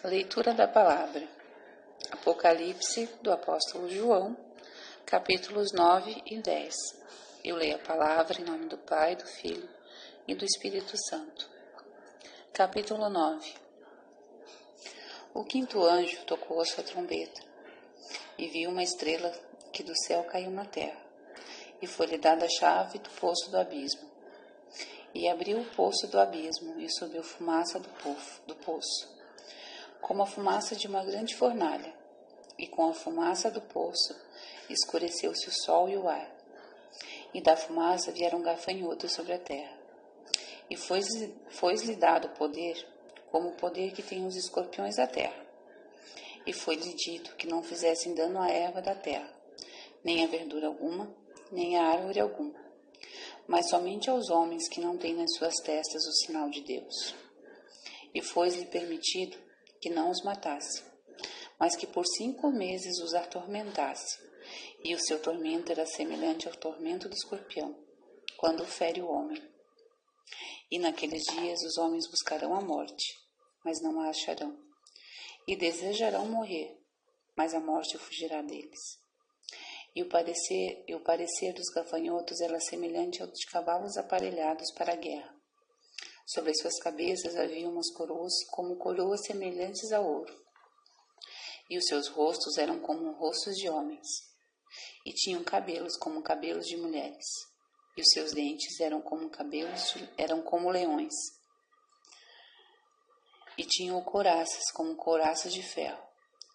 Leitura da Palavra. Apocalipse do Apóstolo João, capítulos 9 e 10. Eu leio a palavra em nome do Pai, do Filho e do Espírito Santo. Capítulo 9. O quinto anjo tocou a sua trombeta, e viu uma estrela que do céu caiu na terra, e foi-lhe dada a chave do poço do abismo. E abriu o poço do abismo, e subiu fumaça do poço, como a fumaça de uma grande fornalha, e com a fumaça do poço escureceu-se o sol e o ar, e da fumaça vieram gafanhotos sobre a terra. E foi-lhe dado poder, como o poder que tem os escorpiões da terra. E foi-lhe dito que não fizessem dano à erva da terra, nem a verdura alguma, nem a árvore alguma, mas somente aos homens que não têm nas suas testas o sinal de Deus. E foi-lhe permitido que não os matasse, mas que por 5 meses os atormentasse, e o seu tormento era semelhante ao tormento do escorpião, quando fere o homem. E naqueles dias os homens buscarão a morte, mas não a acharão, e desejarão morrer, mas a morte fugirá deles. E o parecer dos gafanhotos era semelhante ao de cavalos aparelhados para a guerra. Sobre as suas cabeças havia umas coroas, como coroas semelhantes a ouro. E os seus rostos eram como rostos de homens, e tinham cabelos como cabelos de mulheres, e os seus dentes eram como leões, e tinham couraças como couraças de ferro,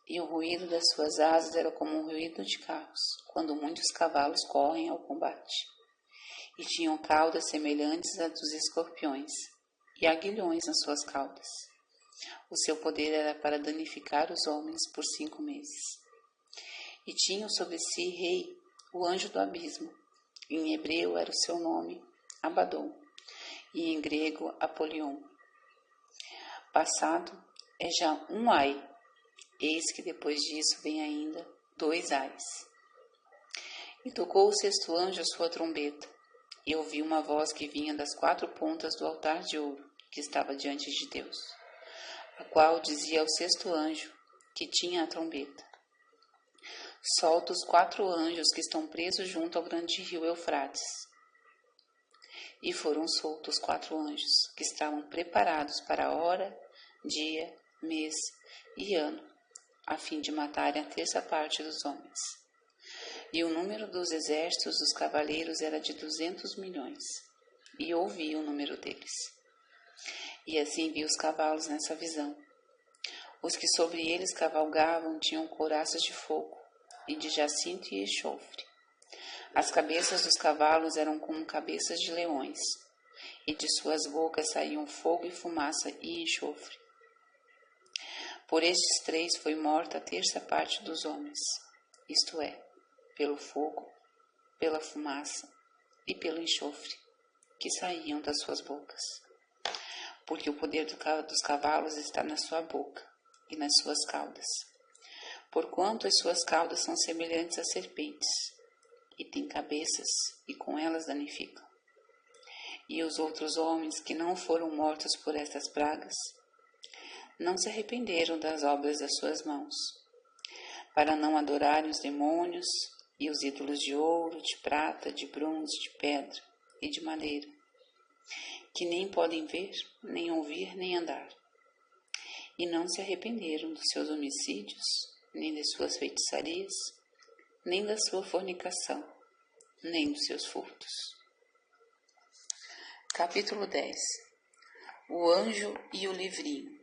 e o ruído das suas asas era como um ruído de carros, quando muitos cavalos correm ao combate. E tinham caudas semelhantes às dos escorpiões, e aguilhões nas suas caudas. O seu poder era para danificar os homens por 5 meses. E tinham sobre si rei, o anjo do abismo. Em hebreu era o seu nome, Abadom, e em grego, Apolion. Passado é já um ai, eis que depois disso vem ainda 2 ais. E tocou o 6º anjo a sua trombeta, e ouvi uma voz que vinha das 4 pontas do altar de ouro, que estava diante de Deus, a qual dizia ao 6º anjo, que tinha a trombeta: solta os 4 anjos que estão presos junto ao grande rio Eufrates. E foram soltos 4 anjos, que estavam preparados para a hora, dia, mês e ano, a fim de matarem a 1/3 parte dos homens. E o número dos exércitos dos cavaleiros era de 200 milhões, e ouvi o número deles. E assim vi os cavalos nessa visão. Os que sobre eles cavalgavam tinham couraças de fogo, e de jacinto e enxofre. As cabeças dos cavalos eram como cabeças de leões, e de suas bocas saíam fogo e fumaça e enxofre. Por estes 3 foi morta a 1/3 parte dos homens, isto é, pelo fogo, pela fumaça e pelo enxofre, que saíam das suas bocas. Porque o poder dos cavalos está na sua boca e nas suas caudas, porquanto as suas caudas são semelhantes a serpentes, e têm cabeças, e com elas danificam. E os outros homens que não foram mortos por estas pragas, não se arrependeram das obras das suas mãos, para não adorarem os demônios e os ídolos de ouro, de prata, de bronze, de pedra e de madeira, que nem podem ver, nem ouvir, nem andar. E não se arrependeram dos seus homicídios, nem das suas feitiçarias, nem da sua fornicação, nem dos seus furtos. Capítulo 10. O anjo e o livrinho.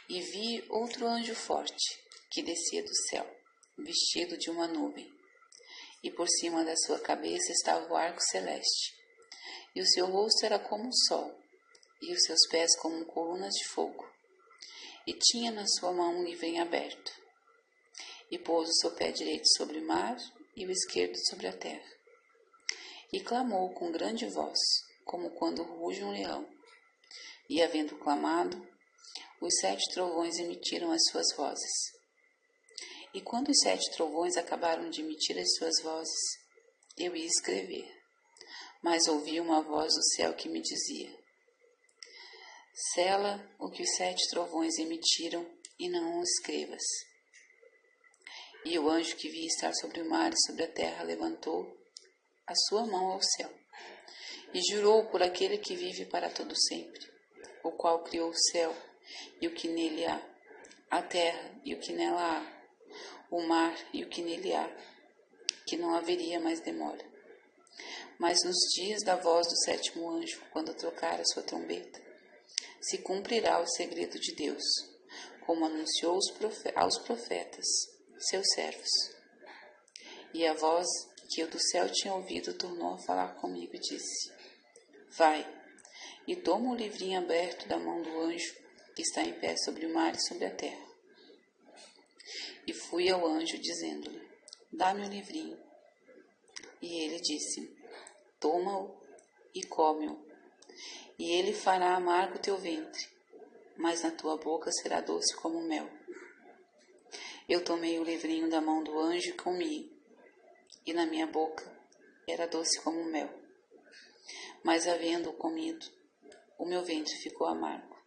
E vi outro anjo forte, que descia do céu, vestido de uma nuvem, e por cima da sua cabeça estava o arco celeste, e o seu rosto era como o sol, e os seus pés como colunas de fogo, e tinha na sua mão um livrinho aberto, e pôs o seu pé direito sobre o mar, e o esquerdo sobre a terra, e clamou com grande voz, como quando ruge um leão, e havendo clamado, os 7 trovões emitiram as suas vozes. E quando os 7 trovões acabaram de emitir as suas vozes, eu ia escrever, mas ouvi uma voz do céu que me dizia: Sela o que os 7 trovões emitiram e não o escrevas. E o anjo que via estar sobre o mar e sobre a terra levantou a sua mão ao céu e jurou por aquele que vive para todo sempre, o qual criou o céu e o que nele há, a terra e o que nela há, o mar e o que nele há, que não haveria mais demora. Mas nos dias da voz do 7º anjo, quando tocar a sua trombeta, se cumprirá o segredo de Deus, como anunciou aos profetas, seus servos. E a voz que eu do céu tinha ouvido tornou a falar comigo e disse: Vai, e toma o livrinho aberto da mão do anjo que está em pé sobre o mar e sobre a terra. E fui ao anjo, dizendo-lhe: Dá-me o livrinho. E ele disse: Toma-o e come-o, e ele fará amargo o teu ventre, mas na tua boca será doce como mel. Eu tomei o livrinho da mão do anjo e comi, e na minha boca era doce como mel. Mas havendo comido, o meu ventre ficou amargo.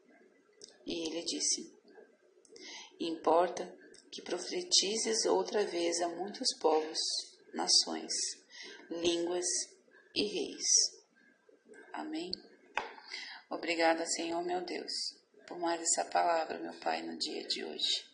E ele disse: Importa que profetizes outra vez a muitos povos, nações, línguas e reis. Amém? Obrigada, Senhor meu Deus, por mais essa palavra, meu Pai, no dia de hoje.